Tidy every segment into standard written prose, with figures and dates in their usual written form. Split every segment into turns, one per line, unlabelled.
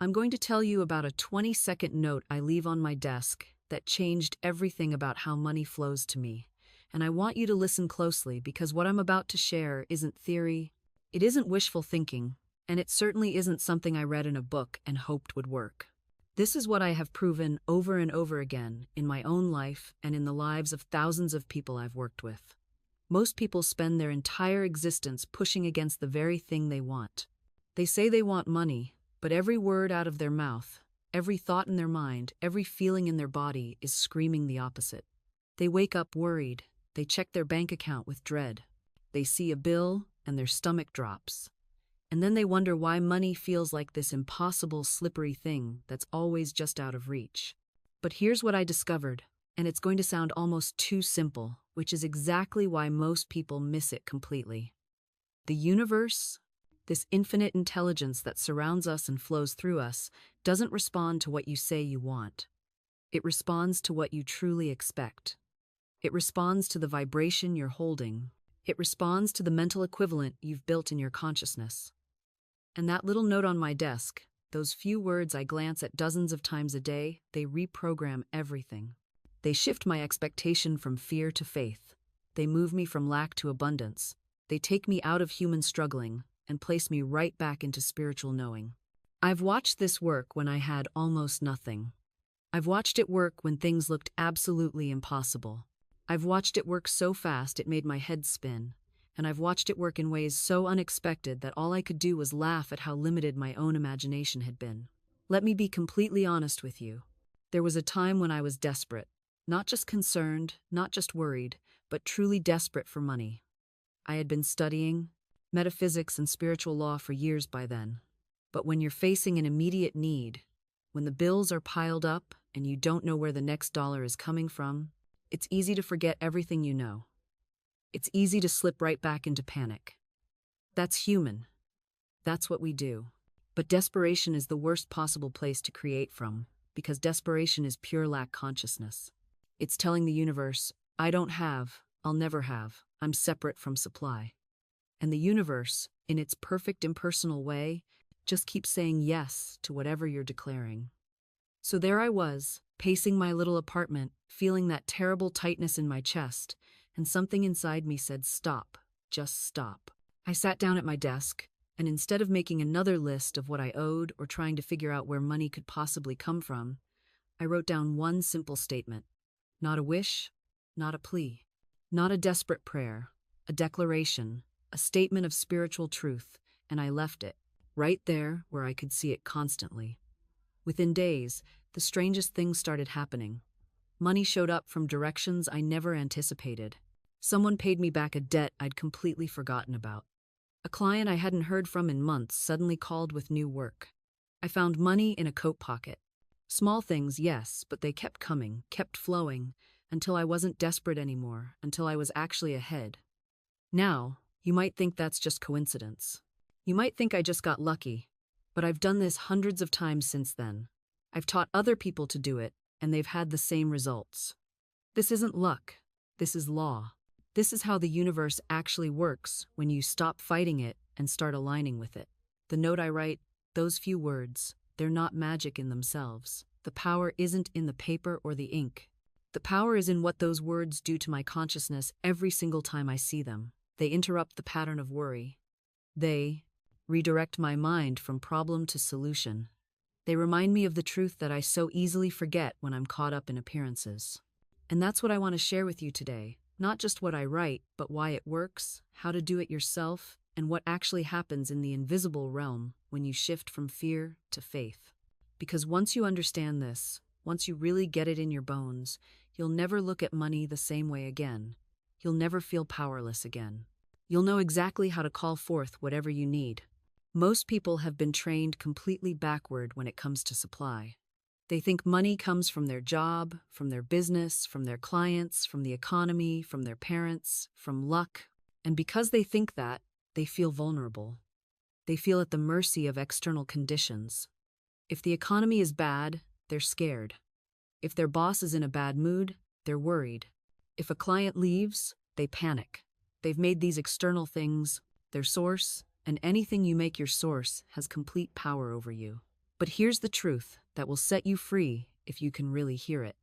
I'm going to tell you about a 20-second note I leave on my desk that changed everything about how money flows to me. And I want you to listen closely because what I'm about to share isn't theory, it isn't wishful thinking, and it certainly isn't something I read in a book and hoped would work. This is what I have proven over and over again in my own life and in the lives of thousands of people I've worked with. Most people spend their entire existence pushing against the very thing they want. They say they want money, but every word out of their mouth, every thought in their mind, every feeling in their body is screaming the opposite. They wake up worried. They check their bank account with dread. They see a bill and their stomach drops. And then they wonder why money feels like this impossible, slippery thing that's always just out of reach. But here's what I discovered, and it's going to sound almost too simple, which is exactly why most people miss it completely. The universe, this infinite intelligence that surrounds us and flows through us, doesn't respond to what you say you want. It responds to what you truly expect. It responds to the vibration you're holding. It responds to the mental equivalent you've built in your consciousness. And that little note on my desk, those few words I glance at dozens of times a day, they reprogram everything. They shift my expectation from fear to faith. They move me from lack to abundance. They take me out of human struggling and place me right back into spiritual knowing. I've watched this work when I had almost nothing. I've watched it work when things looked absolutely impossible. I've watched it work so fast it made my head spin. And I've watched it work in ways so unexpected that all I could do was laugh at how limited my own imagination had been. Let me be completely honest with you. There was a time when I was desperate. Not just concerned, not just worried, but truly desperate for money. I had been studying metaphysics and spiritual law for years by then. But when you're facing an immediate need, when the bills are piled up and you don't know where the next dollar is coming from, it's easy to forget everything you know. It's easy to slip right back into panic. That's human. That's what we do. But desperation is the worst possible place to create from, because desperation is pure lack consciousness. It's telling the universe, I don't have, I'll never have, I'm separate from supply. And the universe, in its perfect impersonal way, just keeps saying yes to whatever you're declaring. So there I was, pacing my little apartment, feeling that terrible tightness in my chest, and something inside me said, stop, just stop. I sat down at my desk, and instead of making another list of what I owed or trying to figure out where money could possibly come from, I wrote down one simple statement. Not a wish, not a plea, not a desperate prayer, a declaration, a statement of spiritual truth, and I left it, right there where I could see it constantly. Within days, the strangest things started happening. Money showed up from directions I never anticipated. Someone paid me back a debt I'd completely forgotten about. A client I hadn't heard from in months suddenly called with new work. I found money in a coat pocket. Small things, yes, but they kept coming, kept flowing, until I wasn't desperate anymore, until I was actually ahead. Now, you might think that's just coincidence. You might think I just got lucky, but I've done this hundreds of times since then. I've taught other people to do it, and they've had the same results. This isn't luck. This is law. This is how the universe actually works when you stop fighting it and start aligning with it. The note I write, those few words, they're not magic in themselves. The power isn't in the paper or the ink. The power is in what those words do to my consciousness every single time I see them. They interrupt the pattern of worry. They redirect my mind from problem to solution. They remind me of the truth that I so easily forget when I'm caught up in appearances. And that's what I want to share with you today. Not just what I write, but why it works, how to do it yourself, and what actually happens in the invisible realm when you shift from fear to faith. Because once you understand this, once you really get it in your bones, you'll never look at money the same way again. You'll never feel powerless again. You'll know exactly how to call forth whatever you need. Most people have been trained completely backward when it comes to supply. They think money comes from their job, from their business, from their clients, from the economy, from their parents, from luck. And because they think that, they feel vulnerable. They feel at the mercy of external conditions. If the economy is bad, they're scared. If their boss is in a bad mood, they're worried. If a client leaves, they panic. They've made these external things their source, and anything you make your source has complete power over you. But here's the truth that will set you free if you can really hear it.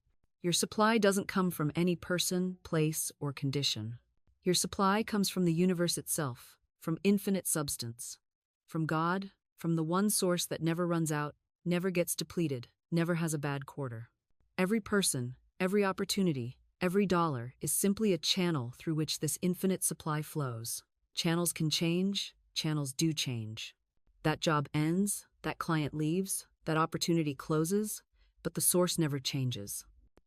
Your supply doesn't come from any person, place, or condition. Your supply comes from the universe itself, from infinite substance, from God, from the one source that never runs out, never gets depleted, never has a bad quarter. Every person, every opportunity, every dollar is simply a channel through which this infinite supply flows. Channels can change, channels do change. That job ends, that client leaves, that opportunity closes, but the source never changes.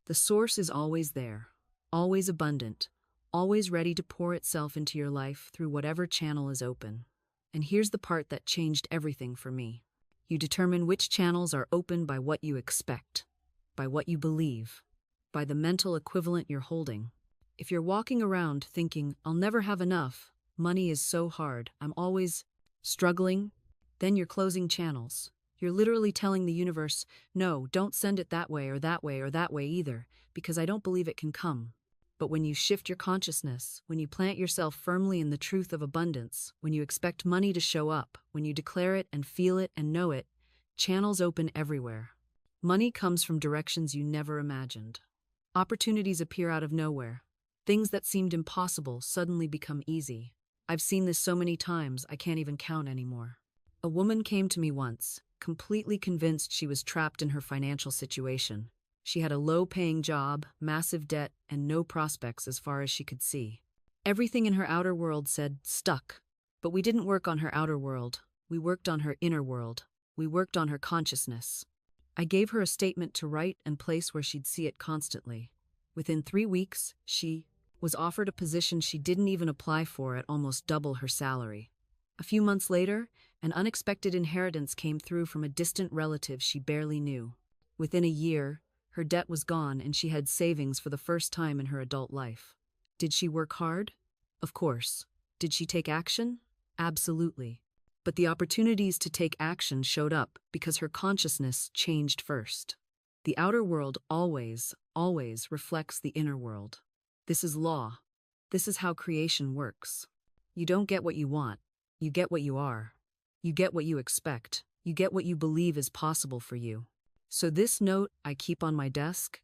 The source is always there, always abundant, always ready to pour itself into your life through whatever channel is open. And here's the part that changed everything for me. You determine which channels are open by what you expect, by what you believe, by the mental equivalent you're holding. If you're walking around thinking, I'll never have enough, money is so hard, I'm always struggling, then you're closing channels. You're literally telling the universe, no, don't send it that way or that way or that way either, because I don't believe it can come. But when you shift your consciousness, when you plant yourself firmly in the truth of abundance, when you expect money to show up, when you declare it and feel it and know it, channels open everywhere. Money comes from directions you never imagined. Opportunities appear out of nowhere. Things that seemed impossible suddenly become easy. I've seen this so many times, I can't even count anymore. A woman came to me once, completely convinced she was trapped in her financial situation. She had a low-paying job, massive debt, and no prospects as far as she could see. Everything in her outer world said, stuck. But we didn't work on her outer world. We worked on her inner world. We worked on her consciousness. I gave her a statement to write and place where she'd see it constantly. Within 3 weeks, she was offered a position she didn't even apply for at almost double her salary. A few months later, an unexpected inheritance came through from a distant relative she barely knew. Within a year, her debt was gone and she had savings for the first time in her adult life. Did she work hard? Of course. Did she take action? Absolutely. But the opportunities to take action showed up because her consciousness changed first. The outer world always reflects the inner world. This is law. This is how creation works. You don't get what you want. You get what you are. You get what you expect. You get what you believe is possible for you. So this note I keep on my desk,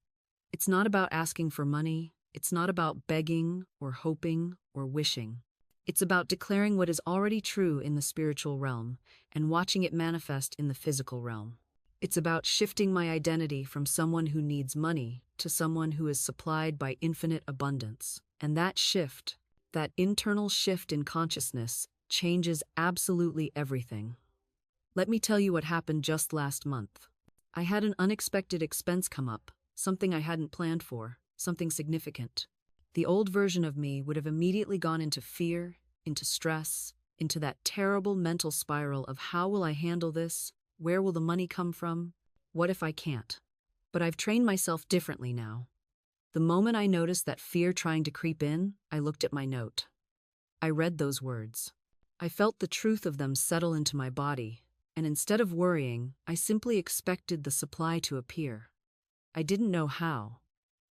it's not about asking for money. It's not about begging or hoping or wishing. It's about declaring what is already true in the spiritual realm and watching it manifest in the physical realm. It's about shifting my identity from someone who needs money to someone who is supplied by infinite abundance. And that shift, that internal shift in consciousness, changes absolutely everything. Let me tell you what happened just last month. I had an unexpected expense come up, something I hadn't planned for, something significant. The old version of me would have immediately gone into fear, into stress, into that terrible mental spiral of how will I handle this? Where will the money come from? What if I can't? But I've trained myself differently now. The moment I noticed that fear trying to creep in, I looked at my note. I read those words. I felt the truth of them settle into my body, and instead of worrying, I simply expected the supply to appear. I didn't know how.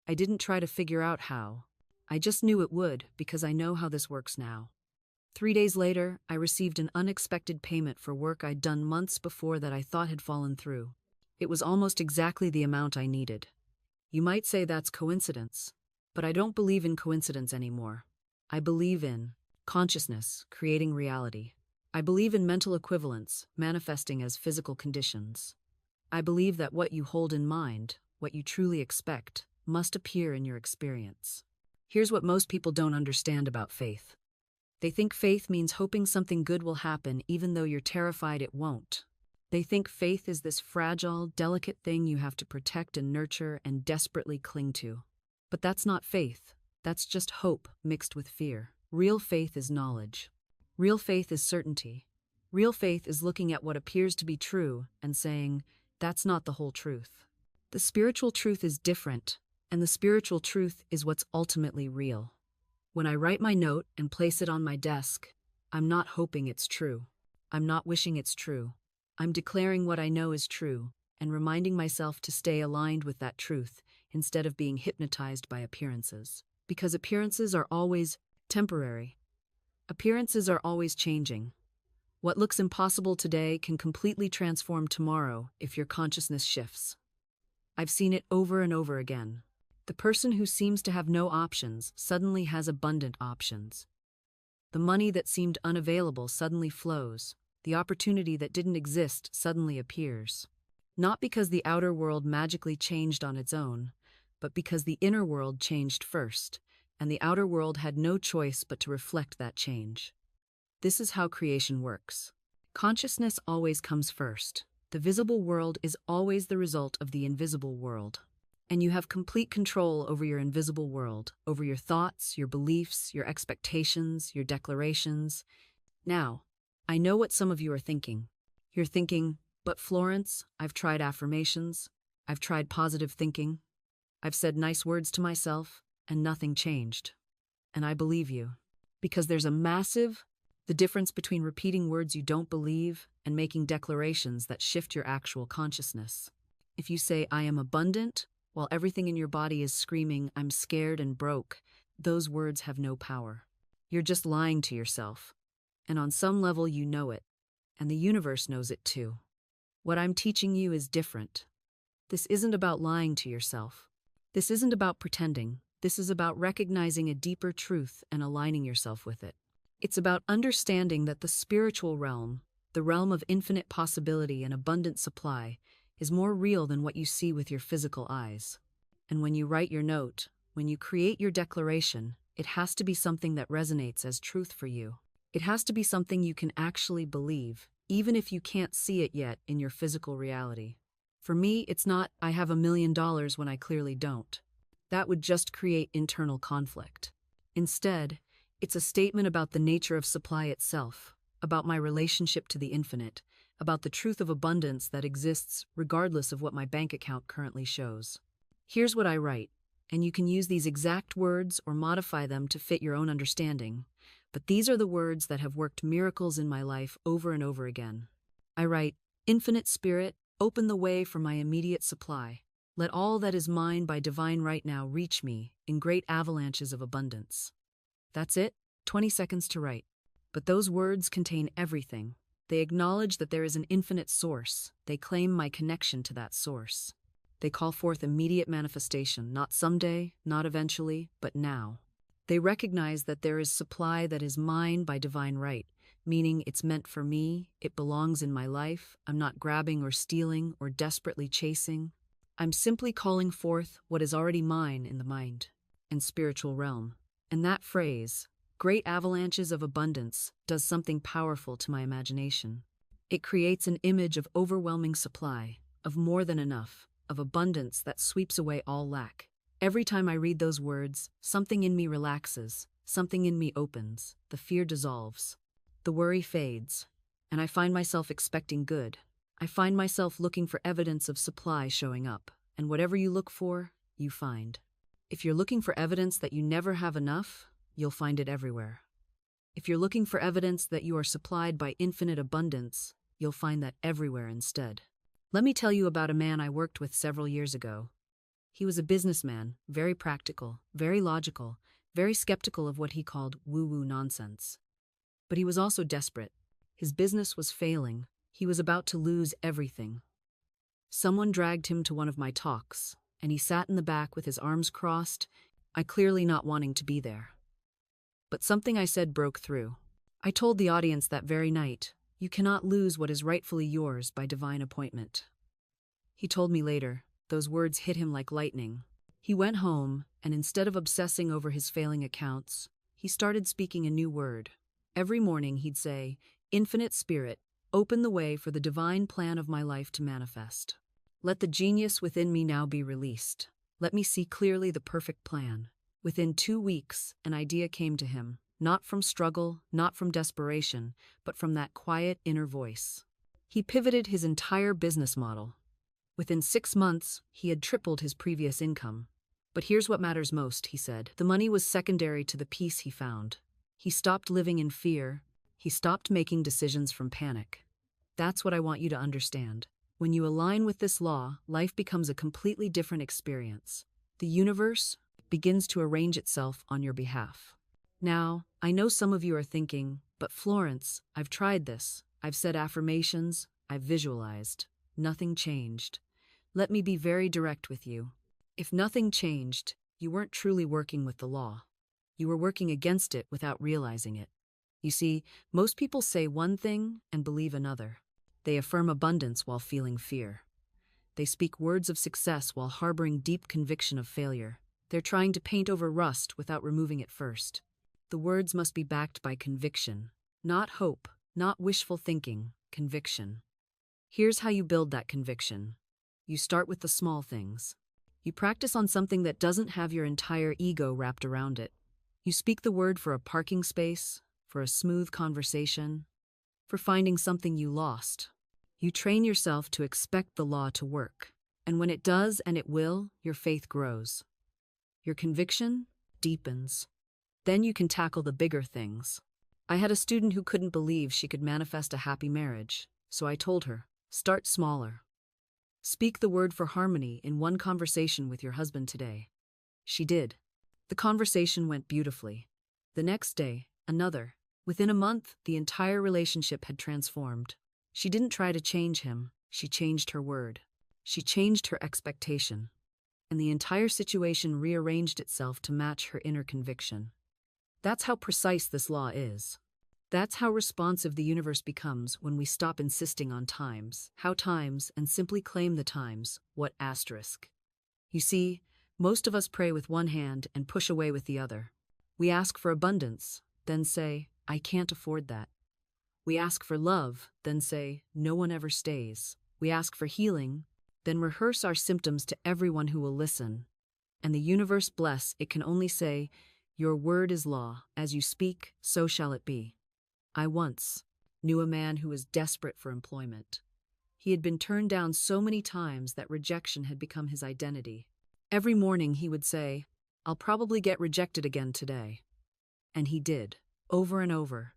I didn't try to figure out how. I just knew it would because I know how this works now. 3 days later, I received an unexpected payment for work I'd done months before that I thought had fallen through. It was almost exactly the amount I needed. You might say that's coincidence, but I don't believe in coincidence anymore. I believe in consciousness creating reality. I believe in mental equivalents manifesting as physical conditions. I believe that what you hold in mind, what you truly expect, must appear in your experience. Here's what most people don't understand about faith. They think faith means hoping something good will happen even though you're terrified it won't. They think faith is this fragile, delicate thing you have to protect and nurture and desperately cling to. But that's not faith. That's just hope mixed with fear. Real faith is knowledge. Real faith is certainty. Real faith is looking at what appears to be true and saying, that's not the whole truth. The spiritual truth is different, and the spiritual truth is what's ultimately real. When I write my note and place it on my desk, I'm not hoping it's true. I'm not wishing it's true. I'm declaring what I know is true and reminding myself to stay aligned with that truth instead of being hypnotized by appearances. Because appearances are always temporary. Appearances are always changing. What looks impossible today can completely transform tomorrow if your consciousness shifts. I've seen it over and over again. The person who seems to have no options suddenly has abundant options. The money that seemed unavailable suddenly flows. The opportunity that didn't exist suddenly appears. Not because the outer world magically changed on its own, but because the inner world changed first, and the outer world had no choice but to reflect that change. This is how creation works. Consciousness always comes first. The visible world is always the result of the invisible world. And you have complete control over your invisible world, over your thoughts, your beliefs, your expectations, your declarations. Now, I know what some of you are thinking. You're thinking, but Florence, I've tried affirmations, I've tried positive thinking, I've said nice words to myself, and nothing changed. And I believe you. Because there's the difference between repeating words you don't believe and making declarations that shift your actual consciousness. If you say, I am abundant, while everything in your body is screaming, I'm scared and broke, those words have no power. You're just lying to yourself. And on some level you know it, and the universe knows it too. What I'm teaching you is different. This isn't about lying to yourself. This isn't about pretending. This is about recognizing a deeper truth and aligning yourself with it. It's about understanding that the spiritual realm, the realm of infinite possibility and abundant supply, is more real than what you see with your physical eyes. And when you write your note, when you create your declaration, it has to be something that resonates as truth for you. It has to be something you can actually believe, even if you can't see it yet in your physical reality. For me, it's not, I have $1 million when I clearly don't. That would just create internal conflict. Instead, it's a statement about the nature of supply itself, about my relationship to the infinite, about the truth of abundance that exists regardless of what my bank account currently shows. Here's what I write, and you can use these exact words or modify them to fit your own understanding, but these are the words that have worked miracles in my life over and over again. I write, Infinite Spirit, open the way for my immediate supply. Let all that is mine by divine right now reach me in great avalanches of abundance. That's it, 20 seconds to write. But those words contain everything. They acknowledge that there is an infinite source. They claim my connection to that source. They call forth immediate manifestation, not someday, not eventually, but now. They recognize that there is supply that is mine by divine right, meaning it's meant for me, it belongs in my life, I'm not grabbing or stealing or desperately chasing. I'm simply calling forth what is already mine in the mind and spiritual realm. And that phrase, great avalanches of abundance, does something powerful to my imagination. It creates an image of overwhelming supply, of more than enough, of abundance that sweeps away all lack. Every time I read those words, something in me relaxes, something in me opens, the fear dissolves, the worry fades, and I find myself expecting good. I find myself looking for evidence of supply showing up, and whatever you look for, you find. If you're looking for evidence that you never have enough, you'll find it everywhere. If you're looking for evidence that you are supplied by infinite abundance, you'll find that everywhere instead. Let me tell you about a man I worked with several years ago. He was a businessman, very practical, very logical, very skeptical of what he called woo-woo nonsense. But he was also desperate. His business was failing. He was about to lose everything. Someone dragged him to one of my talks, and he sat in the back with his arms crossed, I clearly not wanting to be there. But something I said broke through. I told the audience that very night, you cannot lose what is rightfully yours by divine appointment. He told me later, those words hit him like lightning. He went home, and instead of obsessing over his failing accounts, he started speaking a new word. Every morning he'd say, Infinite Spirit, open the way for the divine plan of my life to manifest. Let the genius within me now be released. Let me see clearly the perfect plan. Within 2 weeks, an idea came to him, not from struggle, not from desperation, but from that quiet inner voice. He pivoted his entire business model. Within 6 months, he had tripled his previous income. But here's what matters most, he said. The money was secondary to the peace he found. He stopped living in fear. He stopped making decisions from panic. That's what I want you to understand. When you align with this law, life becomes a completely different experience. The universe begins to arrange itself on your behalf. Now, I know some of you are thinking, but Florence, I've tried this. I've said affirmations, I've visualized. Nothing changed. Let me be very direct with you. If nothing changed, you weren't truly working with the law. You were working against it without realizing it. You see, most people say one thing and believe another. They affirm abundance while feeling fear. They speak words of success while harboring deep conviction of failure. They're trying to paint over rust without removing it first. The words must be backed by conviction, not hope, not wishful thinking, conviction. Here's how you build that conviction. You start with the small things. You practice on something that doesn't have your entire ego wrapped around it. You speak the word for a parking space, for a smooth conversation, for finding something you lost. You train yourself to expect the law to work. And when it does, and it will, your faith grows. Your conviction deepens. Then you can tackle the bigger things. I had a student who couldn't believe she could manifest a happy marriage, so I told her, start smaller. Speak the word for harmony in one conversation with your husband today. She did. The conversation went beautifully. The next day, another. Within a month, the entire relationship had transformed. She didn't try to change him, she changed her word. She changed her expectation. And the entire situation rearranged itself to match her inner conviction. That's how precise this law is. That's how responsive the universe becomes when we stop insisting on times, how times, and simply claim the times, what asterisk. You see, most of us pray with one hand and push away with the other. We ask for abundance, then say, I can't afford that. We ask for love, then say, no one ever stays. We ask for healing, then rehearse our symptoms to everyone who will listen. And the universe bless, it can only say, your word is law, as you speak, so shall it be. I once knew a man who was desperate for employment. He had been turned down so many times that rejection had become his identity. Every morning he would say, I'll probably get rejected again today. And he did, over and over.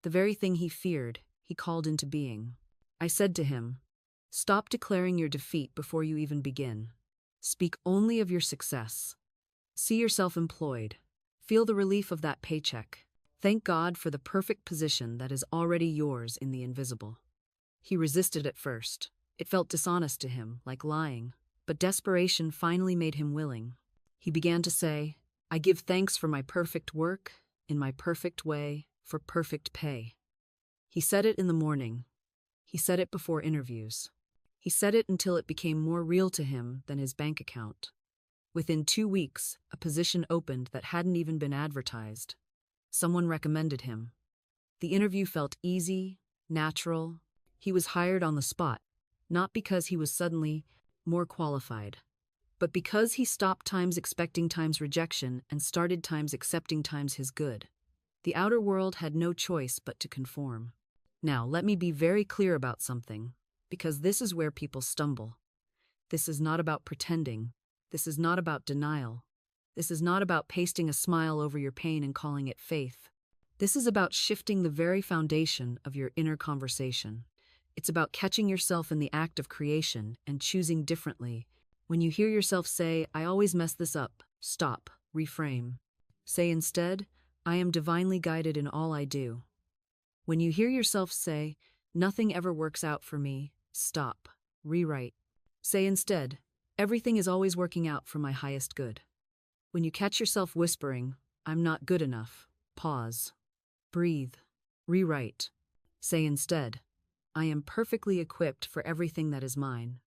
The very thing he feared, he called into being. I said to him, stop declaring your defeat before you even begin. Speak only of your success. See yourself employed. Feel the relief of that paycheck. Thank God for the perfect position that is already yours in the invisible. He resisted at first. It felt dishonest to him, like lying. But desperation finally made him willing. He began to say, I give thanks for my perfect work, in my perfect way, for perfect pay. He said it in the morning. He said it before interviews. He said it until it became more real to him than his bank account. Within 2 weeks, a position opened that hadn't even been advertised. Someone recommended him. The interview felt easy, natural. He was hired on the spot, not because he was suddenly more qualified, but because he stopped times expecting times rejection and started times accepting times his good. The outer world had no choice but to conform. Now, let me be very clear about something, because this is where people stumble. This is not about pretending. This is not about denial. This is not about pasting a smile over your pain and calling it faith. This is about shifting the very foundation of your inner conversation. It's about catching yourself in the act of creation and choosing differently. When you hear yourself say, I always mess this up, stop, reframe. Say instead, I am divinely guided in all I do. When you hear yourself say, nothing ever works out for me, stop, rewrite. Say instead, everything is always working out for my highest good. When you catch yourself whispering, I'm not good enough, pause, breathe, rewrite. Say instead, I am perfectly equipped for everything that is mine.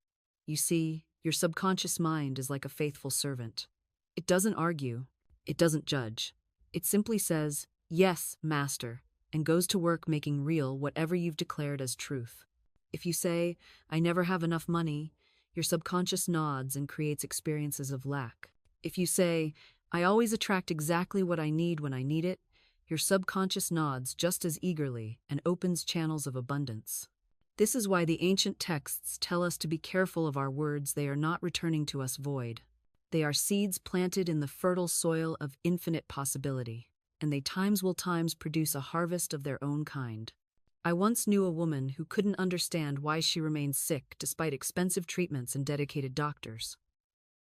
You see, your subconscious mind is like a faithful servant. It doesn't argue. It doesn't judge. It simply says, yes, master, and goes to work making real whatever you've declared as truth. If you say, I never have enough money, your subconscious nods and creates experiences of lack. If you say, I always attract exactly what I need when I need it, your subconscious nods just as eagerly and opens channels of abundance. This is why the ancient texts tell us to be careful of our words. They are not returning to us void. They are seeds planted in the fertile soil of infinite possibility, and they times will times produce a harvest of their own kind. I once knew a woman who couldn't understand why she remained sick despite expensive treatments and dedicated doctors.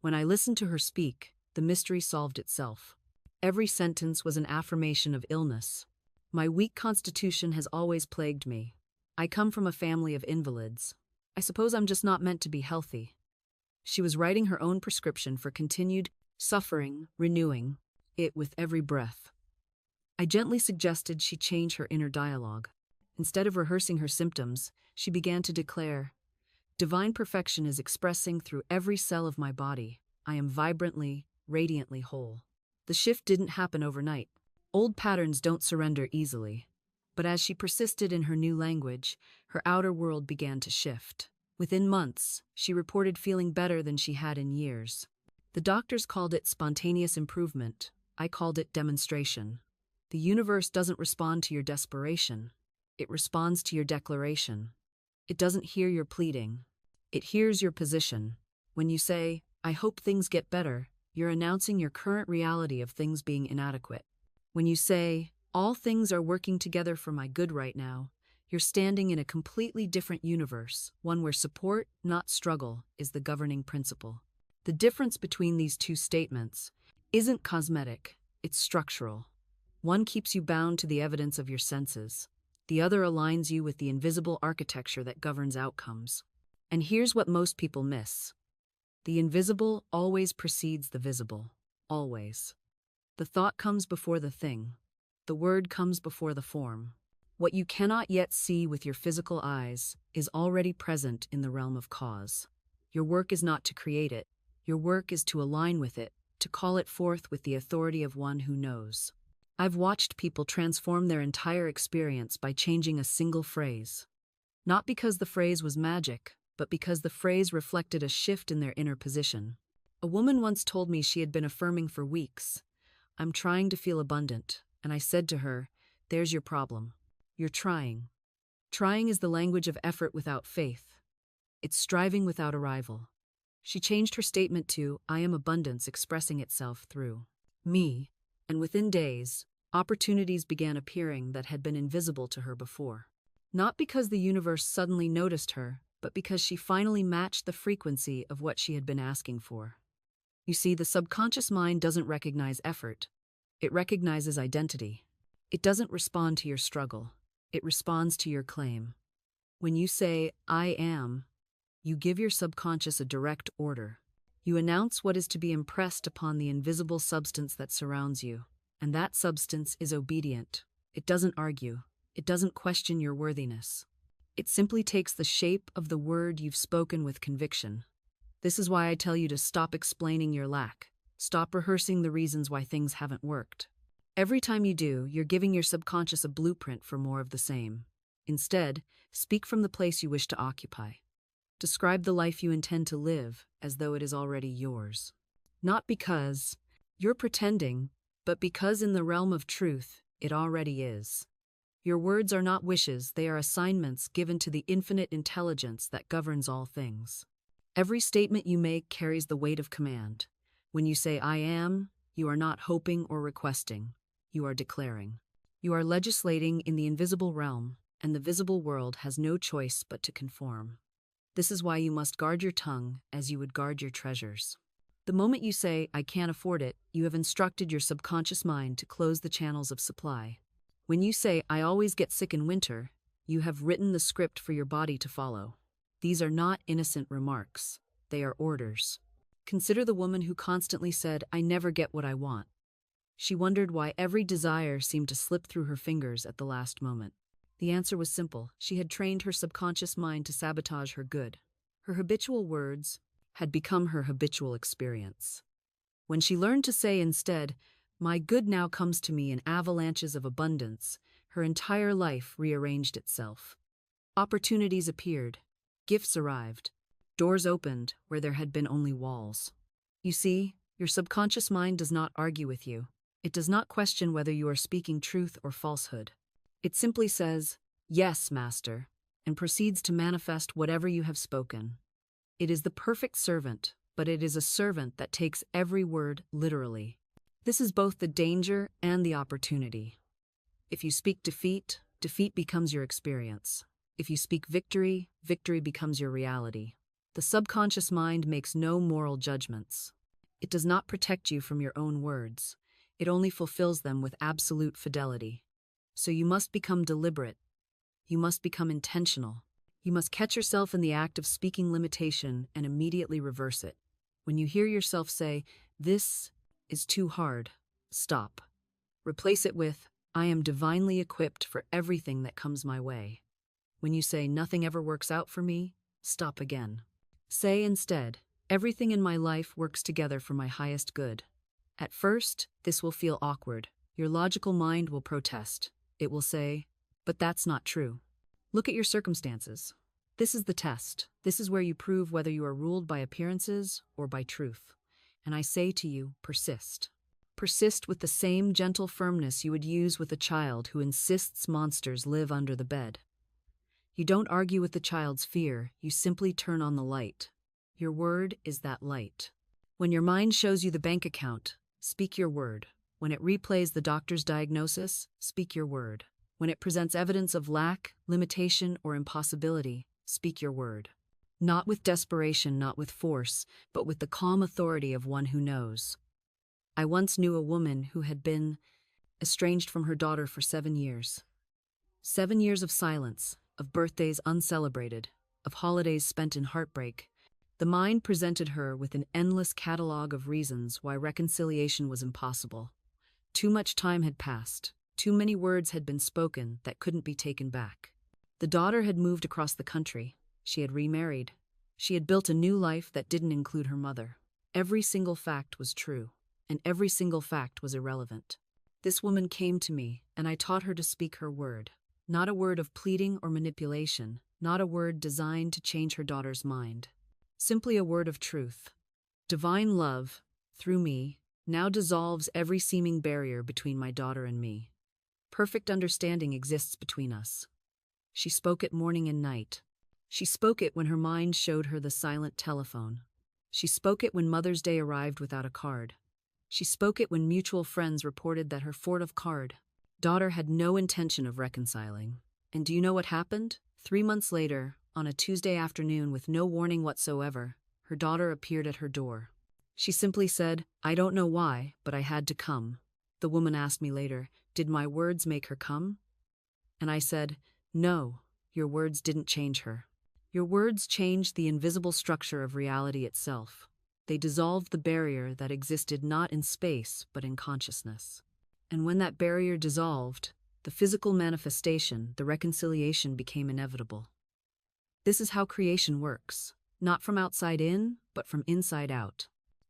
When I listened to her speak, the mystery solved itself. Every sentence was an affirmation of illness. My weak constitution has always plagued me. I come from a family of invalids. I suppose I'm just not meant to be healthy. She was writing her own prescription for continued suffering, renewing it with every breath. I gently suggested she change her inner dialogue. Instead of rehearsing her symptoms, she began to declare, "Divine perfection is expressing through every cell of my body. I am vibrantly, radiantly whole." The shift didn't happen overnight. Old patterns don't surrender easily. But as she persisted in her new language, her outer world began to shift. Within months, she reported feeling better than she had in years. The doctors called it spontaneous improvement. I called it demonstration. The universe doesn't respond to your desperation. It responds to your declaration. It doesn't hear your pleading. It hears your position. When you say, "I hope things get better," you're announcing your current reality of things being inadequate. When you say, "All things are working together for my good right now," you're standing in a completely different universe, one where support, not struggle, is the governing principle. The difference between these two statements isn't cosmetic, it's structural. One keeps you bound to the evidence of your senses. The other aligns you with the invisible architecture that governs outcomes. And here's what most people miss. The invisible always precedes the visible. Always. The thought comes before the thing. The word comes before the form. What you cannot yet see with your physical eyes is already present in the realm of cause. Your work is not to create it. Your work is to align with it, to call it forth with the authority of one who knows. I've watched people transform their entire experience by changing a single phrase. Not because the phrase was magic, but because the phrase reflected a shift in their inner position. A woman once told me she had been affirming for weeks, "I'm trying to feel abundant," and I said to her, "There's your problem. You're trying." Trying is the language of effort without faith. It's striving without arrival. She changed her statement to, "I am abundance expressing itself through me," and within days, opportunities began appearing that had been invisible to her before. Not because the universe suddenly noticed her, but because she finally matched the frequency of what she had been asking for. You see, the subconscious mind doesn't recognize effort. It recognizes identity. It doesn't respond to your struggle. It responds to your claim. When you say, "I am," you give your subconscious a direct order. You announce what is to be impressed upon the invisible substance that surrounds you. And that substance is obedient. It doesn't argue. It doesn't question your worthiness. It simply takes the shape of the word you've spoken with conviction. This is why I tell you to stop explaining your lack. Stop rehearsing the reasons why things haven't worked. Every time you do, you're giving your subconscious a blueprint for more of the same. Instead, speak from the place you wish to occupy. Describe the life you intend to live as though it is already yours. Not because you're pretending, but because in the realm of truth, it already is. Your words are not wishes, they are assignments given to the infinite intelligence that governs all things. Every statement you make carries the weight of command. When you say, "I am," you are not hoping or requesting. You are declaring. You are legislating in the invisible realm, and the visible world has no choice but to conform. This is why you must guard your tongue as you would guard your treasures. The moment you say, "I can't afford it," you have instructed your subconscious mind to close the channels of supply. When you say, "I always get sick in winter," you have written the script for your body to follow. These are not innocent remarks. They are orders. Consider the woman who constantly said, "I never get what I want." She wondered why every desire seemed to slip through her fingers at the last moment. The answer was simple. She had trained her subconscious mind to sabotage her good. Her habitual words had become her habitual experience. When she learned to say instead, "My good now comes to me in avalanches of abundance," her entire life rearranged itself. Opportunities appeared. Gifts arrived. Doors opened where there had been only walls. You see, your subconscious mind does not argue with you. It does not question whether you are speaking truth or falsehood. It simply says, "Yes, Master," and proceeds to manifest whatever you have spoken. It is the perfect servant, but it is a servant that takes every word literally. This is both the danger and the opportunity. If you speak defeat, defeat becomes your experience. If you speak victory, victory becomes your reality. The subconscious mind makes no moral judgments. It does not protect you from your own words. It only fulfills them with absolute fidelity. So you must become deliberate. You must become intentional. You must catch yourself in the act of speaking limitation and immediately reverse it. When you hear yourself say, "This is too hard," stop. Replace it with, "I am divinely equipped for everything that comes my way." When you say, "Nothing ever works out for me," stop again. Say instead, "Everything in my life works together for my highest good." At first, this will feel awkward. Your logical mind will protest. It will say, "But that's not true." Look at your circumstances. This is the test. This is where you prove whether you are ruled by appearances or by truth. And I say to you, persist. Persist with the same gentle firmness you would use with a child who insists monsters live under the bed. You don't argue with the child's fear, you simply turn on the light. Your word is that light. When your mind shows you the bank account, speak your word. When it replays the doctor's diagnosis, speak your word. When it presents evidence of lack, limitation, or impossibility, speak your word. Not with desperation, not with force, but with the calm authority of one who knows. I once knew a woman who had been estranged from her daughter for 7 years. 7 years of silence, of birthdays uncelebrated, of holidays spent in heartbreak. The mind presented her with an endless catalog of reasons why reconciliation was impossible. Too much time had passed. Too many words had been spoken that couldn't be taken back. The daughter had moved across the country. She had remarried. She had built a new life that didn't include her mother. Every single fact was true, and every single fact was irrelevant. This woman came to me, and I taught her to speak her word. Not a word of pleading or manipulation, not a word designed to change her daughter's mind. Simply a word of truth. Divine love, through me, now dissolves every seeming barrier between my daughter and me. Perfect understanding exists between us. She spoke it morning and night. She spoke it when her mind showed her the silent telephone. She spoke it when Mother's Day arrived without a card. She spoke it when mutual friends reported that her furtive card. Daughter had no intention of reconciling. And do you know what happened? 3 months later, on a Tuesday afternoon with no warning whatsoever, her daughter appeared at her door. She simply said, "I don't know why, but I had to come." The woman asked me later, "Did my words make her come?" And I said, "No, your words didn't change her. Your words changed the invisible structure of reality itself. They dissolved the barrier that existed not in space, but in consciousness. And when that barrier dissolved, the physical manifestation, the reconciliation became inevitable. This is how creation works, not from outside in, but from inside out.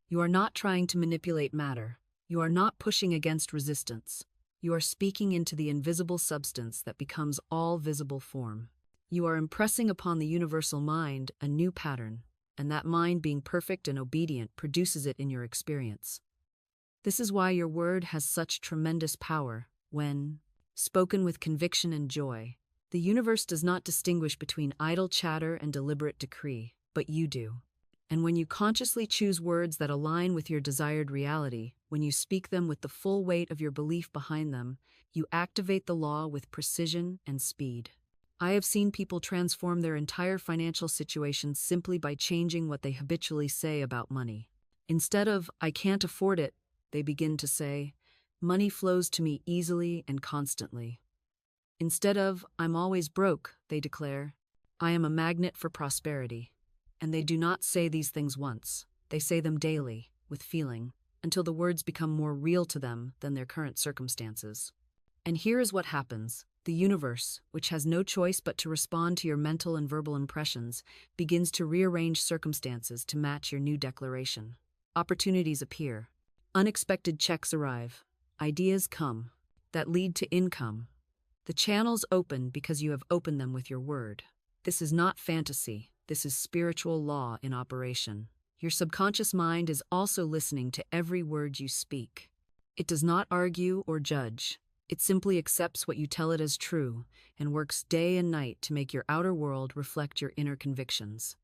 You are not trying to manipulate matter. You are not pushing against resistance. You are speaking into the invisible substance that becomes all visible form. You are impressing upon the universal mind a new pattern, and that mind, being perfect and obedient, produces it in your experience. This is why your word has such tremendous power when spoken with conviction and joy. The universe does not distinguish between idle chatter and deliberate decree, but you do. And when you consciously choose words that align with your desired reality, when you speak them with the full weight of your belief behind them, you activate the law with precision and speed. I have seen people transform their entire financial situation simply by changing what they habitually say about money. Instead of, "I can't afford it," they begin to say, "Money flows to me easily and constantly." Instead of, "I'm always broke," they declare, "I am a magnet for prosperity." And they do not say these things once. They say them daily, with feeling, until the words become more real to them than their current circumstances. And here is what happens. The universe, which has no choice but to respond to your mental and verbal impressions, begins to rearrange circumstances to match your new declaration. Opportunities appear. Unexpected checks arrive. Ideas come that lead to income. The channels open because you have opened them with your word. This is not fantasy. This is spiritual law in operation. Your subconscious mind is also listening to every word you speak. It does not argue or judge. It simply accepts what you tell it as true and works day and night to make your outer world reflect your inner convictions.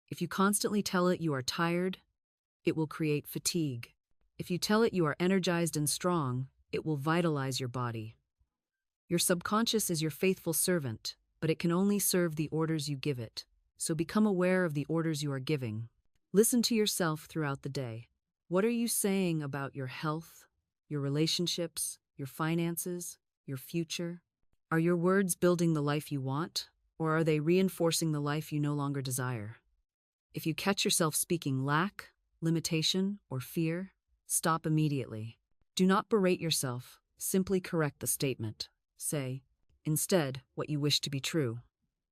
If you constantly tell it you are tired, it will create fatigue. If you tell it you are energized and strong, it will vitalize your body. Your subconscious is your faithful servant, but it can only serve the orders you give it. So become aware of the orders you are giving. Listen to yourself throughout the day. What are you saying about your health, your relationships, your finances, your future? Are your words building the life you want, or are they reinforcing the life you no longer desire? If you catch yourself speaking lack, limitation, or fear, stop immediately. Do not berate yourself, simply correct the statement. Say, instead, what you wish to be true.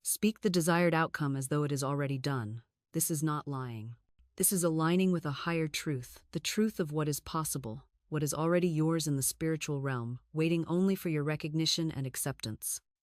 Speak the desired outcome as though it is already done. This is not lying. This is aligning with a higher truth, the truth of what is possible, what is already yours in the spiritual realm, waiting only for your recognition and acceptance.